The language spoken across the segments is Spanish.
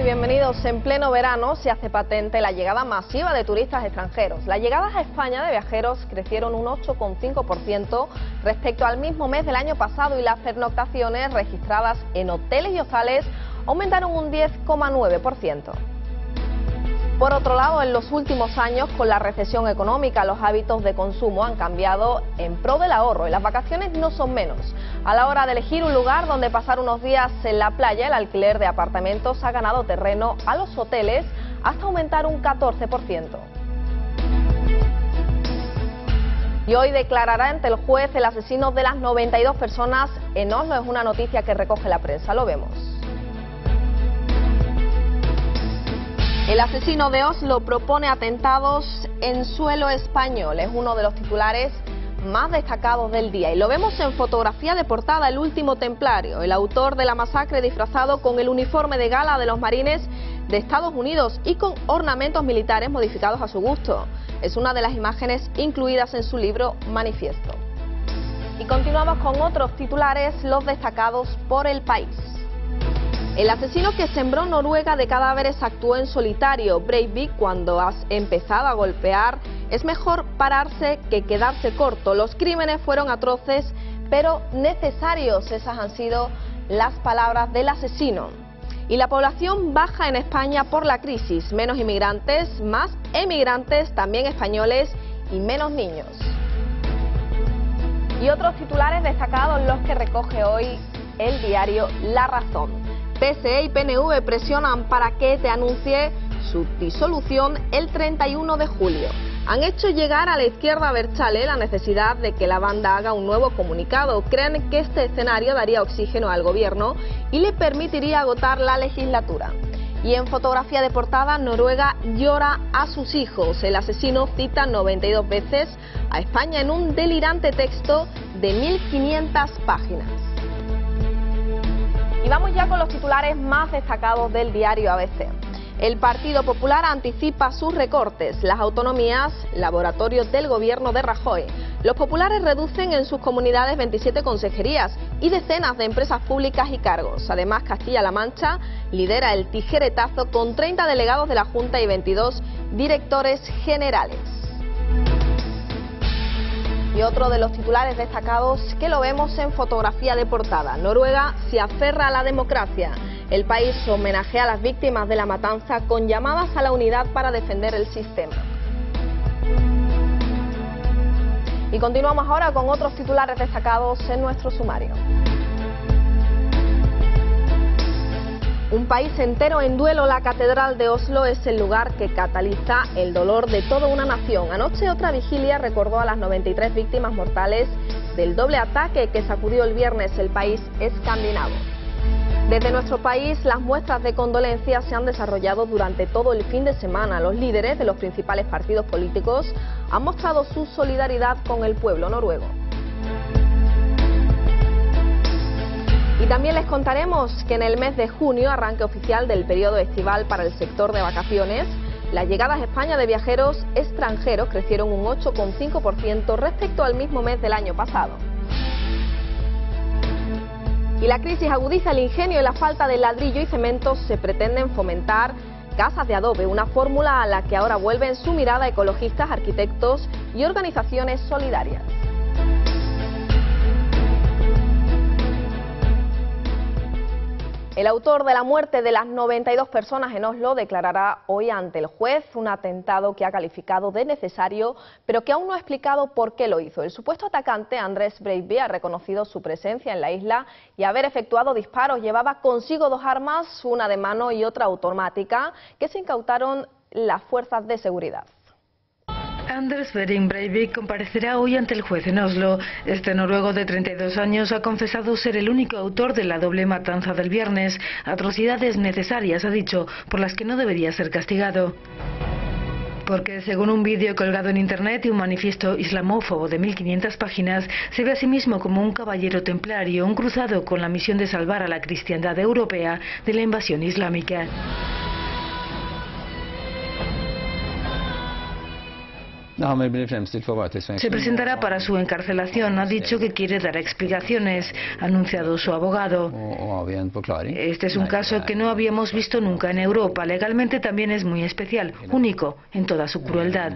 bienvenidos. En pleno verano se hace patente la llegada masiva de turistas extranjeros. Las llegadas a España de viajeros crecieron un 8,5% respecto al mismo mes del año pasado y las pernoctaciones registradas en hoteles y hostales aumentaron un 10,9%. Por otro lado, en los últimos años, con la recesión económica, los hábitos de consumo han cambiado en pro del ahorro y las vacaciones no son menos. A la hora de elegir un lugar donde pasar unos días en la playa, el alquiler de apartamentos ha ganado terreno a los hoteles hasta aumentar un 14%. Y hoy declarará ante el juez el asesino de las 92 personas en Oslo. Es una noticia que recoge la prensa. Lo vemos. El asesino de Oslo propone atentados en suelo español. Es uno de los titulares más destacados del día. Y lo vemos en fotografía de portada, El último templario. El autor de la masacre disfrazado con el uniforme de gala de los marines de Estados Unidos y con ornamentos militares modificados a su gusto. Es una de las imágenes incluidas en su libro Manifiesto. Y continuamos con otros titulares, los destacados por El País. El asesino que sembró Noruega de cadáveres actuó en solitario. Breivik, cuando has empezado a golpear, es mejor pararse que quedarse corto. Los crímenes fueron atroces, pero necesarios. Esas han sido las palabras del asesino. Y la población baja en España por la crisis. Menos inmigrantes, más emigrantes, también españoles y menos niños. Y otros titulares destacados los que recoge hoy el diario La Razón. PSE y PNV presionan para que ETA anuncie su disolución el 31 de julio. Han hecho llegar a la izquierda abertzale la necesidad de que la banda haga un nuevo comunicado. Creen que este escenario daría oxígeno al gobierno y le permitiría agotar la legislatura. Y en fotografía de portada, Noruega llora a sus hijos. El asesino cita 92 veces a España en un delirante texto de 1500 páginas. Y vamos ya con los titulares más destacados del diario ABC. El Partido Popular anticipa sus recortes. Las autonomías, laboratorios del gobierno de Rajoy. Los populares reducen en sus comunidades 27 consejerías y decenas de empresas públicas y cargos. Además, Castilla-La Mancha lidera el tijeretazo con 30 delegados de la Junta y 22 directores generales. Y otro de los titulares destacados que lo vemos en fotografía de portada. Noruega se aferra a la democracia. El país homenajea a las víctimas de la matanza con llamadas a la unidad para defender el sistema. Y continuamos ahora con otros titulares destacados en nuestro sumario. Un país entero en duelo. La Catedral de Oslo es el lugar que cataliza el dolor de toda una nación. Anoche otra vigilia recordó a las 93 víctimas mortales del doble ataque que sacudió el viernes el país escandinavo. Desde nuestro país, las muestras de condolencia se han desarrollado durante todo el fin de semana. Los líderes de los principales partidos políticos han mostrado su solidaridad con el pueblo noruego. Y también les contaremos que en el mes de junio, arranque oficial del periodo estival para el sector de vacaciones, las llegadas a España de viajeros extranjeros crecieron un 8,5% respecto al mismo mes del año pasado. Y la crisis agudiza el ingenio y la falta de ladrillo y cemento. Se pretenden fomentar casas de adobe, una fórmula a la que ahora vuelven su mirada ecologistas, arquitectos y organizaciones solidarias. El autor de la muerte de las 92 personas en Oslo declarará hoy ante el juez un atentado que ha calificado de necesario, pero que aún no ha explicado por qué lo hizo. El supuesto atacante, Anders Breivik, ha reconocido su presencia en la isla y haber efectuado disparos. Llevaba consigo dos armas, una de mano y otra automática, que se incautaron las fuerzas de seguridad. Anders Behring Breivik comparecerá hoy ante el juez en Oslo. Este noruego de 32 años ha confesado ser el único autor de la doble matanza del viernes. Atrocidades necesarias, ha dicho, por las que no debería ser castigado. Porque según un vídeo colgado en internet y un manifiesto islamófobo de 1500 páginas, se ve a sí mismo como un caballero templario, un cruzado con la misión de salvar a la cristiandad europea de la invasión islámica. Se presentará para su encarcelación. Ha dicho que quiere dar explicaciones, ha anunciado su abogado. Este es un caso que no habíamos visto nunca en Europa. Legalmente también es muy especial, único en toda su crueldad.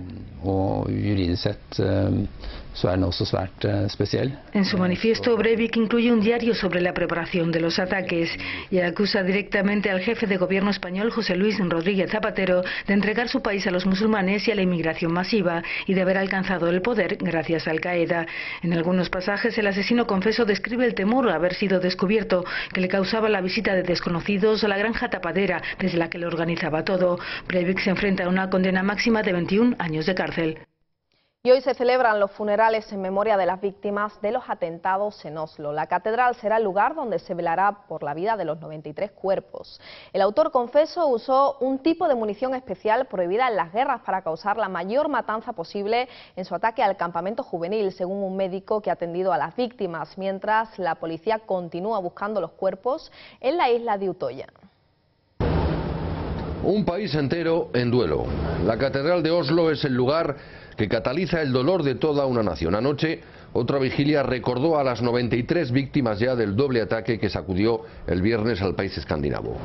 En su manifiesto, Breivik incluye un diario sobre la preparación de los ataques y acusa directamente al jefe de gobierno español, José Luis Rodríguez Zapatero, de entregar su país a los musulmanes y a la inmigración masiva y de haber alcanzado el poder gracias a Al-Qaeda. En algunos pasajes, el asesino confeso describe el temor a haber sido descubierto que le causaba la visita de desconocidos a la granja tapadera desde la que lo organizaba todo. Breivik se enfrenta a una condena máxima de 21 años de cárcel. Y hoy se celebran los funerales en memoria de las víctimas de los atentados en Oslo. La catedral será el lugar donde se velará por la vida de los 93 cuerpos. El autor confeso usó un tipo de munición especial prohibida en las guerras para causar la mayor matanza posible en su ataque al campamento juvenil, según un médico que ha atendido a las víctimas, mientras la policía continúa buscando los cuerpos en la isla de Utoya. Un país entero en duelo. La catedral de Oslo es el lugar que cataliza el dolor de toda una nación. Anoche, otra vigilia recordó a las 93 víctimas ya del doble ataque que sacudió el viernes al país escandinavo.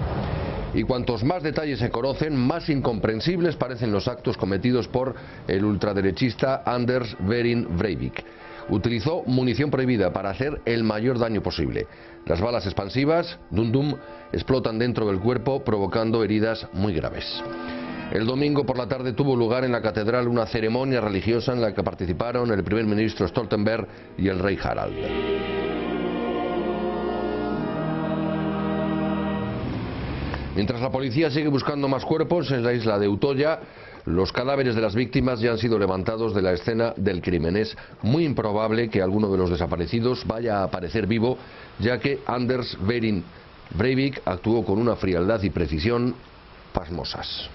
Y cuantos más detalles se conocen, más incomprensibles parecen los actos cometidos por el ultraderechista Anders Behring Breivik. Utilizó munición prohibida para hacer el mayor daño posible. Las balas expansivas, dum-dum, explotan dentro del cuerpo, provocando heridas muy graves. El domingo por la tarde tuvo lugar en la catedral una ceremonia religiosa en la que participaron el primer ministro Stoltenberg y el rey Harald. Mientras la policía sigue buscando más cuerpos en la isla de Utoya, los cadáveres de las víctimas ya han sido levantados de la escena del crimen. Es muy improbable que alguno de los desaparecidos vaya a aparecer vivo, ya que Anders Behring Breivik actuó con una frialdad y precisión pasmosas.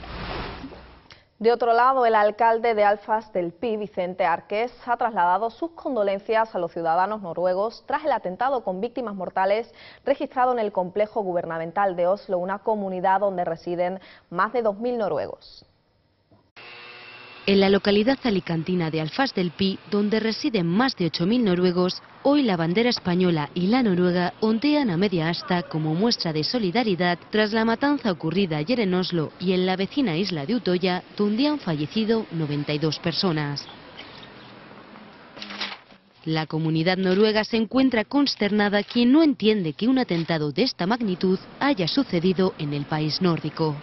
De otro lado, el alcalde de Alfast del Pi, Vicente Arqués, ha trasladado sus condolencias a los ciudadanos noruegos tras el atentado con víctimas mortales registrado en el complejo gubernamental de Oslo, una comunidad donde residen más de 2000 noruegos. En la localidad alicantina de Alfast del Pi, donde residen más de 8000 noruegos, hoy la bandera española y la noruega ondean a media asta como muestra de solidaridad tras la matanza ocurrida ayer en Oslo y en la vecina isla de Utoya, donde han fallecido 92 personas. La comunidad noruega se encuentra consternada, quien no entiende que un atentado de esta magnitud haya sucedido en el país nórdico.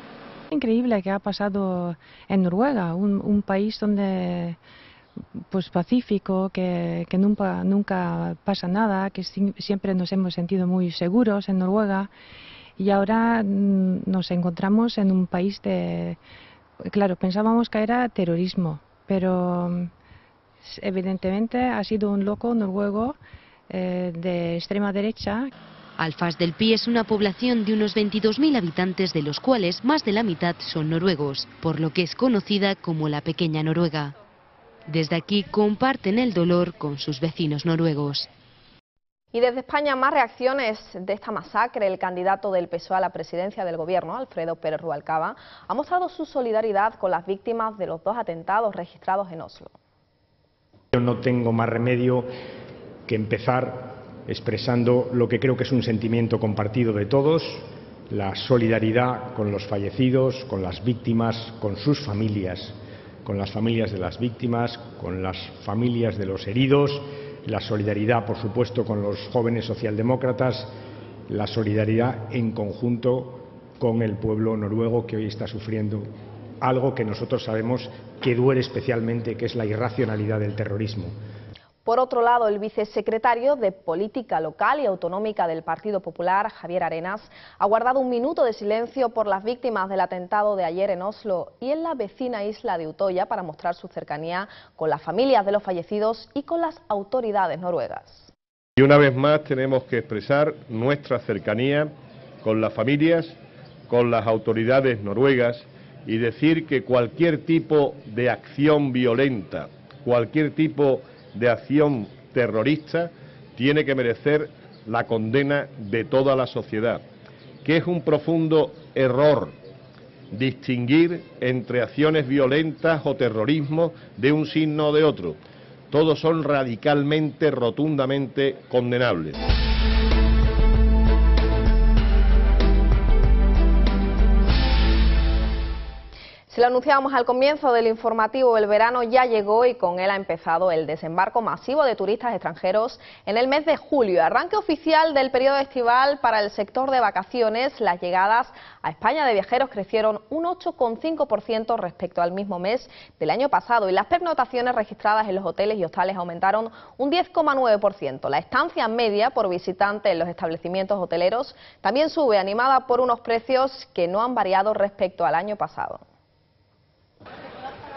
Increíble que ha pasado en Noruega, un país donde pues pacífico, que nunca pasa nada, que siempre nos hemos sentido muy seguros en Noruega, y ahora nos encontramos en un país de... Claro, pensábamos que era terrorismo, pero evidentemente ha sido un loco noruego de extrema derecha. Alfast del Pi es una población de unos 22.000 habitantes, de los cuales más de la mitad son noruegos, por lo que es conocida como la Pequeña Noruega. Desde aquí comparten el dolor con sus vecinos noruegos. Y desde España, más reacciones de esta masacre. El candidato del PSOE a la presidencia del gobierno, Alfredo Pérez Rubalcaba, ha mostrado su solidaridad con las víctimas de los dos atentados registrados en Oslo. Yo no tengo más remedio que empezar expresando lo que creo que es un sentimiento compartido de todos, la solidaridad con los fallecidos, con las víctimas, con sus familias, con las familias de las víctimas, con las familias de los heridos, la solidaridad, por supuesto, con los jóvenes socialdemócratas, la solidaridad en conjunto con el pueblo noruego que hoy está sufriendo algo que nosotros sabemos que duele especialmente, que es la irracionalidad del terrorismo. Por otro lado, el vicesecretario de Política Local y Autonómica del Partido Popular, Javier Arenas, ha guardado un minuto de silencio por las víctimas del atentado de ayer en Oslo y en la vecina isla de Utoya para mostrar su cercanía con las familias de los fallecidos y con las autoridades noruegas. Y una vez más tenemos que expresar nuestra cercanía con las familias, con las autoridades noruegas y decir que cualquier tipo de acción violenta, cualquier tipo de acción terrorista tiene que merecer la condena de toda la sociedad, que es un profundo error distinguir entre acciones violentas o terrorismo de un signo o de otro. Todos son radicalmente, rotundamente condenables. Se lo anunciábamos al comienzo del informativo, el verano ya llegó y con él ha empezado el desembarco masivo de turistas extranjeros en el mes de julio. Arranque oficial del periodo estival para el sector de vacaciones. Las llegadas a España de viajeros crecieron un 8,5% respecto al mismo mes del año pasado y las pernoctaciones registradas en los hoteles y hostales aumentaron un 10,9%. La estancia media por visitante en los establecimientos hoteleros también sube, animada por unos precios que no han variado respecto al año pasado.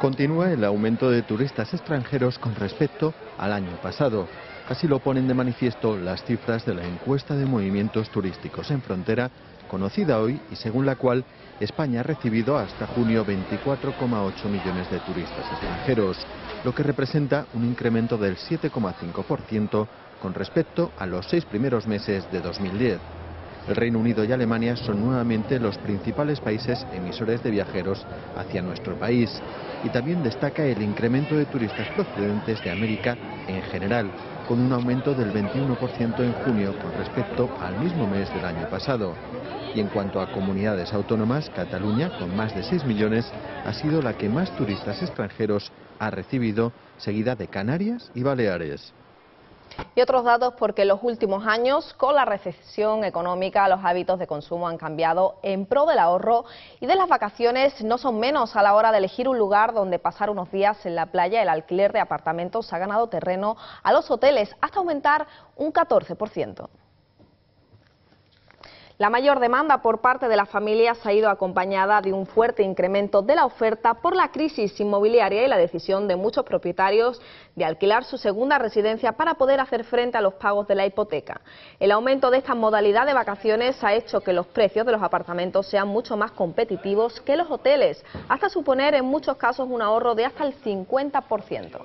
Continúa el aumento de turistas extranjeros con respecto al año pasado. Así lo ponen de manifiesto las cifras de la encuesta de movimientos turísticos en frontera, conocida hoy y según la cual España ha recibido hasta junio 24,8 millones de turistas extranjeros, lo que representa un incremento del 7,5% con respecto a los 6 primeros meses de 2010. El Reino Unido y Alemania son nuevamente los principales países emisores de viajeros hacia nuestro país. Y también destaca el incremento de turistas procedentes de América en general, con un aumento del 21% en junio con respecto al mismo mes del año pasado. Y en cuanto a comunidades autónomas, Cataluña, con más de 6 millones, ha sido la que más turistas extranjeros ha recibido, seguida de Canarias y Baleares. Y otros datos porque en los últimos años, con la recesión económica, los hábitos de consumo han cambiado en pro del ahorro y de las vacaciones no son menos a la hora de elegir un lugar donde pasar unos días en la playa. El alquiler de apartamentos ha ganado terreno a los hoteles hasta aumentar un 14%. La mayor demanda por parte de las familias ha ido acompañada de un fuerte incremento de la oferta por la crisis inmobiliaria y la decisión de muchos propietarios de alquilar su segunda residencia para poder hacer frente a los pagos de la hipoteca. El aumento de esta modalidad de vacaciones ha hecho que los precios de los apartamentos sean mucho más competitivos que los hoteles, hasta suponer en muchos casos un ahorro de hasta el 50%.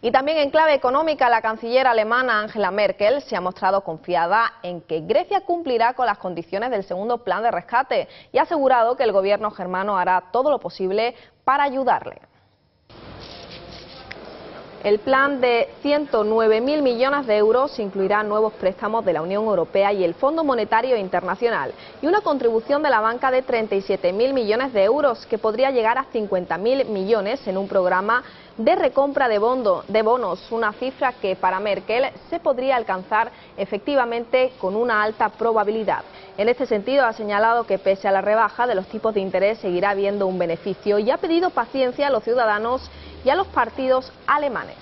Y también en clave económica, la canciller alemana Angela Merkel se ha mostrado confiada en que Grecia cumplirá con las condiciones del segundo plan de rescate y ha asegurado que el gobierno germano hará todo lo posible para ayudarle. El plan de 109.000 millones de euros incluirá nuevos préstamos de la Unión Europea y el Fondo Monetario Internacional y una contribución de la banca de 37.000 millones de euros que podría llegar a 50.000 millones en un programa de recompra de bonos, una cifra que para Merkel se podría alcanzar efectivamente con una alta probabilidad. En este sentido ha señalado que pese a la rebaja de los tipos de interés seguirá habiendo un beneficio y ha pedido paciencia a los ciudadanos y a los partidos alemanes.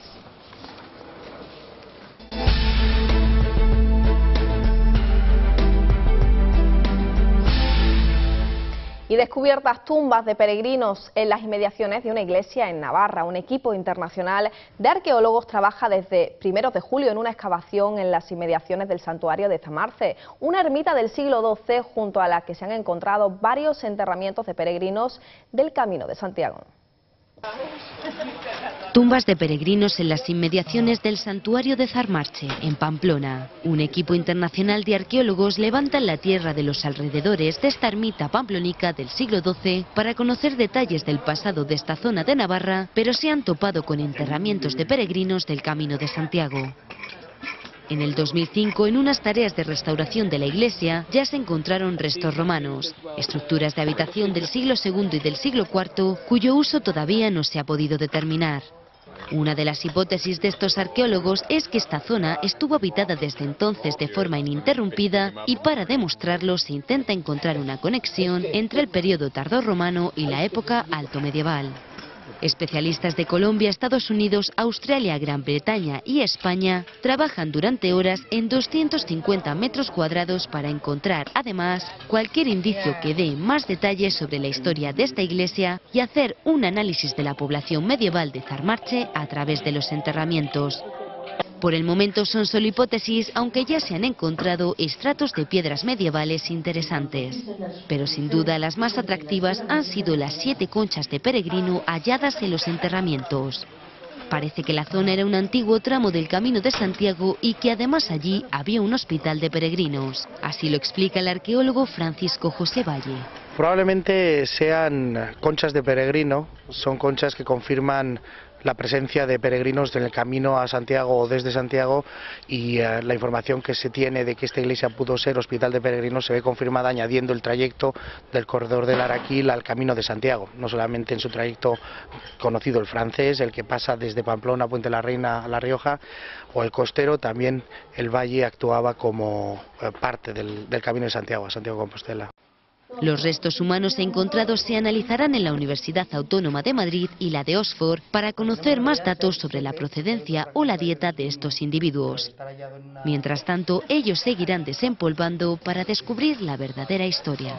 Y descubiertas tumbas de peregrinos en las inmediaciones de una iglesia en Navarra. Un equipo internacional de arqueólogos trabaja desde primeros de julio en una excavación en las inmediaciones del santuario de Zamarce, una ermita del siglo XII junto a la que se han encontrado varios enterramientos de peregrinos del Camino de Santiago. Tumbas de peregrinos en las inmediaciones del santuario de Zamarche, en Pamplona. Un equipo internacional de arqueólogos levanta la tierra de los alrededores de esta ermita pamplónica del siglo XII para conocer detalles del pasado de esta zona de Navarra, pero se han topado con enterramientos de peregrinos del Camino de Santiago. En el 2005, en unas tareas de restauración de la iglesia, ya se encontraron restos romanos, estructuras de habitación del siglo II y del siglo IV, cuyo uso todavía no se ha podido determinar. Una de las hipótesis de estos arqueólogos es que esta zona estuvo habitada desde entonces de forma ininterrumpida y para demostrarlo se intenta encontrar una conexión entre el periodo tardorromano y la época alto medieval. Especialistas de Colombia, Estados Unidos, Australia, Gran Bretaña y España trabajan durante horas en 250 metros cuadrados para encontrar, además, cualquier indicio que dé más detalles sobre la historia de esta iglesia y hacer un análisis de la población medieval de Zamarche a través de los enterramientos. Por el momento son solo hipótesis, aunque ya se han encontrado estratos de piedras medievales interesantes. Pero sin duda las más atractivas han sido las 7 conchas de peregrino halladas en los enterramientos. Parece que la zona era un antiguo tramo del Camino de Santiago y que además allí había un hospital de peregrinos. Así lo explica el arqueólogo Francisco José Valle. Probablemente sean conchas de peregrino, son conchas que confirman la presencia de peregrinos en el camino a Santiago o desde Santiago, y la información que se tiene de que esta iglesia pudo ser hospital de peregrinos se ve confirmada añadiendo el trayecto del corredor del Araquil al camino de Santiago, no solamente en su trayecto conocido el francés, el que pasa desde Pamplona, Puente la Reina a La Rioja, o el costero, también el valle actuaba como parte del camino de Santiago, a Santiago de Compostela. Los restos humanos encontrados se analizarán en la Universidad Autónoma de Madrid y la de Oxford para conocer más datos sobre la procedencia o la dieta de estos individuos. Mientras tanto, ellos seguirán desempolvando para descubrir la verdadera historia.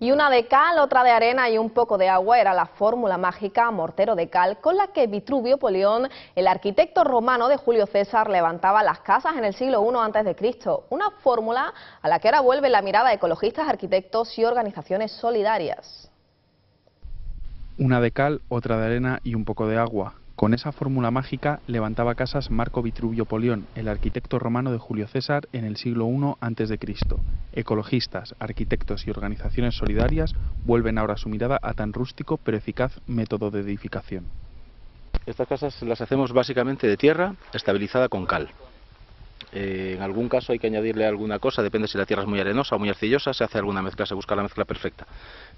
Y una de cal, otra de arena y un poco de agua era la fórmula mágica mortero de cal con la que Vitruvio Polión, el arquitecto romano de Julio César, levantaba las casas en el siglo I a.C. Una fórmula a la que ahora vuelve la mirada de ecologistas, arquitectos y organizaciones solidarias. Una de cal, otra de arena y un poco de agua. Con esa fórmula mágica levantaba casas Marco Vitruvio Polión, el arquitecto romano de Julio César en el siglo I a.C. Ecologistas, arquitectos y organizaciones solidarias vuelven ahora su mirada a tan rústico pero eficaz método de edificación. Estas casas las hacemos básicamente de tierra estabilizada con cal. En algún caso hay que añadirle alguna cosa, depende si la tierra es muy arenosa o muy arcillosa, se hace alguna mezcla, se busca la mezcla perfecta.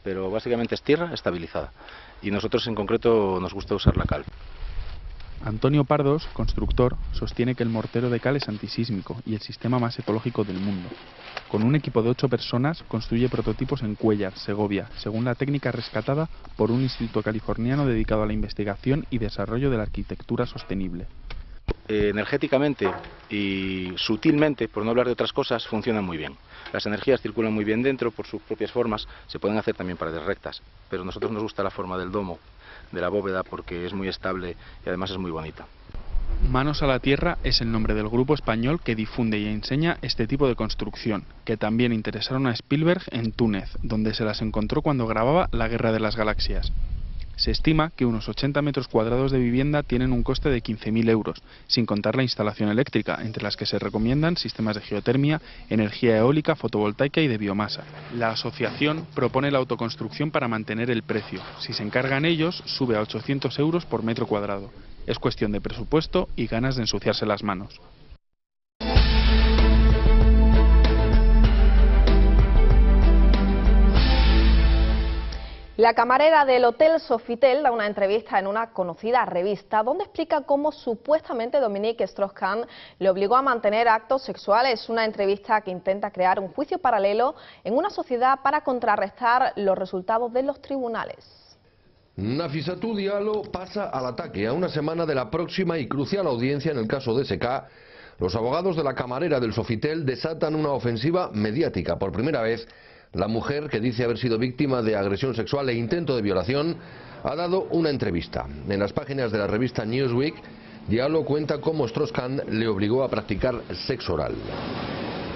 Pero básicamente es tierra estabilizada. Y nosotros en concreto nos gusta usar la cal. Antonio Pardos, constructor, sostiene que el mortero de cal es antisísmico y el sistema más ecológico del mundo. Con un equipo de 8 personas construye prototipos en Cuéllar, Segovia, según la técnica rescatada por un instituto californiano dedicado a la investigación y desarrollo de la arquitectura sostenible. Energéticamente y sutilmente, por no hablar de otras cosas, funcionan muy bien. Las energías circulan muy bien dentro por sus propias formas, se pueden hacer también paredes rectas, pero a nosotros nos gusta la forma del domo, de la bóveda, porque es muy estable y además es muy bonita. Manos a la Tierra es el nombre del grupo español que difunde y enseña este tipo de construcción, que también interesaron a Spielberg en Túnez, donde se las encontró cuando grababa La Guerra de las Galaxias. Se estima que unos 80 metros cuadrados de vivienda tienen un coste de 15.000 euros, sin contar la instalación eléctrica, entre las que se recomiendan sistemas de geotermia, energía eólica, fotovoltaica y de biomasa. La asociación propone la autoconstrucción para mantener el precio. Si se encargan ellos, sube a 800 euros por metro cuadrado. Es cuestión de presupuesto y ganas de ensuciarse las manos. La camarera del Hotel Sofitel da una entrevista en una conocida revista donde explica cómo supuestamente Dominique Strauss-Kahn le obligó a mantener actos sexuales. Una entrevista que intenta crear un juicio paralelo en una sociedad para contrarrestar los resultados de los tribunales. Nafissatou Diallo pasa al ataque a una semana de la próxima y crucial audiencia en el caso de SK. Los abogados de la camarera del Sofitel desatan una ofensiva mediática. Por primera vez, la mujer, que dice haber sido víctima de agresión sexual e intento de violación, ha dado una entrevista. En las páginas de la revista Newsweek, Diallo cuenta cómo Strauss-Kahn le obligó a practicar sexo oral.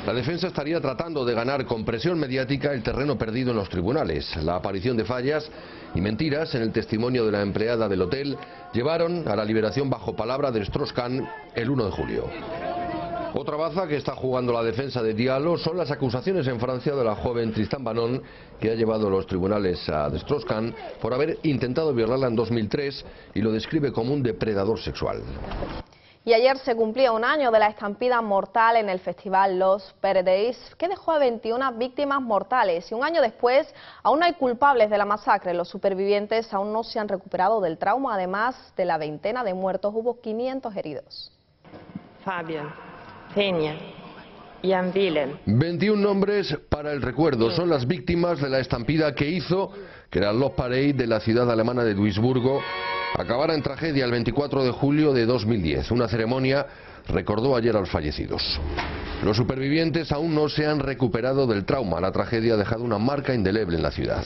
La defensa estaría tratando de ganar con presión mediática el terreno perdido en los tribunales. La aparición de fallas y mentiras en el testimonio de la empleada del hotel llevaron a la liberación bajo palabra de Strauss-Kahn el 1 de julio. Otra baza que está jugando la defensa de Diallo son las acusaciones en Francia de la joven Tristan Banon, que ha llevado a los tribunales a Strauss-Kahn por haber intentado violarla en 2003 y lo describe como un depredador sexual. Y ayer se cumplía un año de la estampida mortal en el festival Los Paradise, que dejó a 21 víctimas mortales. Y un año después, aún no hay culpables de la masacre. Los supervivientes aún no se han recuperado del trauma. Además de la veintena de muertos, hubo 500 heridos. Fabian, Peña, Jan Willem. 21 nombres para el recuerdo. Son las víctimas de la estampida que hizo que la Love Parade de la ciudad alemana de Duisburgo acabara en tragedia el 24 de julio de 2010. Una ceremonia recordó ayer a los fallecidos. Los supervivientes aún no se han recuperado del trauma. La tragedia ha dejado una marca indeleble en la ciudad.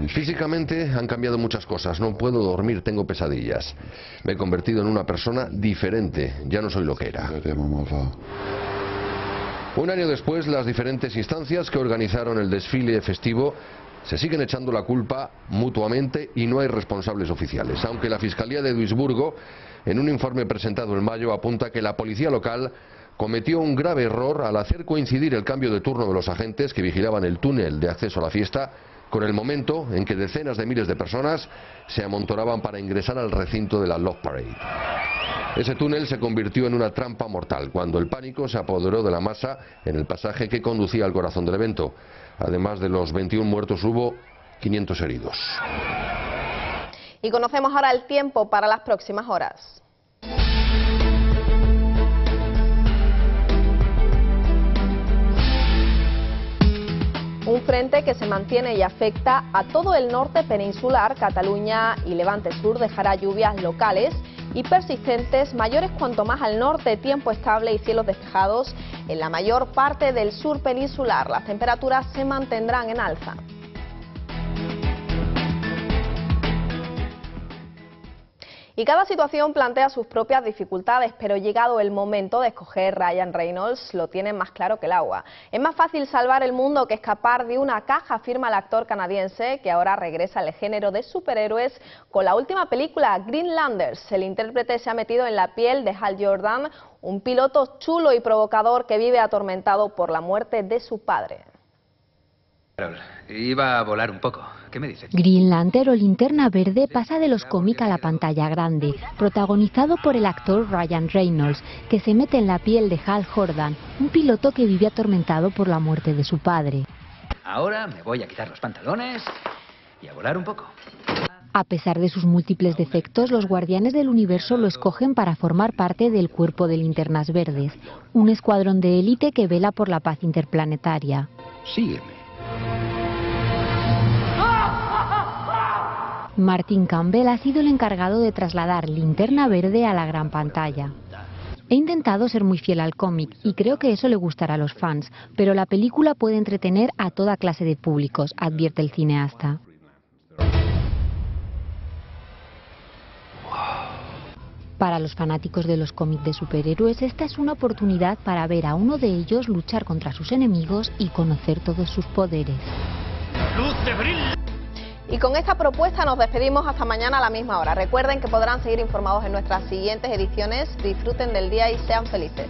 Físicamente han cambiado muchas cosas. No puedo dormir, tengo pesadillas. Me he convertido en una persona diferente. Ya no soy lo que era. Un año después, las diferentes instancias que organizaron el desfile festivo Se siguen echando la culpa mutuamente y no hay responsables oficiales, aunque la Fiscalía de Duisburgo, en un informe presentado en mayo, apunta que la policía local cometió un grave error al hacer coincidir el cambio de turno de los agentes que vigilaban el túnel de acceso a la fiesta con el momento en que decenas de miles de personas se amontonaban para ingresar al recinto de la Love Parade. Ese túnel se convirtió en una trampa mortal cuando el pánico se apoderó de la masa en el pasaje que conducía al corazón del evento. Además de los 21 muertos, hubo 500 heridos. Y conocemos ahora el tiempo para las próximas horas. Un frente que se mantiene y afecta a todo el norte peninsular, Cataluña y Levante Sur dejará lluvias locales y persistentes mayores cuanto más al norte, tiempo estable y cielos despejados en la mayor parte del sur peninsular. Las temperaturas se mantendrán en alza. Y cada situación plantea sus propias dificultades, pero llegado el momento de escoger, Ryan Reynolds lo tiene más claro que el agua. Es más fácil salvar el mundo que escapar de una caja, afirma el actor canadiense, que ahora regresa al género de superhéroes con la última película, Greenlanders. El intérprete se ha metido en la piel de Hal Jordan, un piloto chulo y provocador que vive atormentado por la muerte de su padre. Carol, iba a volar un poco. ¿Qué me dices? Green Lantern o Linterna Verde pasa de los cómics a la pantalla grande, protagonizado por el actor Ryan Reynolds, que se mete en la piel de Hal Jordan, un piloto que vive atormentado por la muerte de su padre. Ahora me voy a quitar los pantalones y a volar un poco. A pesar de sus múltiples defectos, los Guardianes del Universo lo escogen para formar parte del Cuerpo de Linternas Verdes, un escuadrón de élite que vela por la paz interplanetaria. Sígueme. Martin Campbell ha sido el encargado de trasladar Linterna Verde a la gran pantalla. He intentado ser muy fiel al cómic y creo que eso le gustará a los fans, pero la película puede entretener a toda clase de públicos, advierte el cineasta. Para los fanáticos de los cómics de superhéroes, esta es una oportunidad para ver a uno de ellos luchar contra sus enemigos y conocer todos sus poderes. ¡Luz de brillo! Y con esta propuesta nos despedimos hasta mañana a la misma hora. Recuerden que podrán seguir informados en nuestras siguientes ediciones. Disfruten del día y sean felices.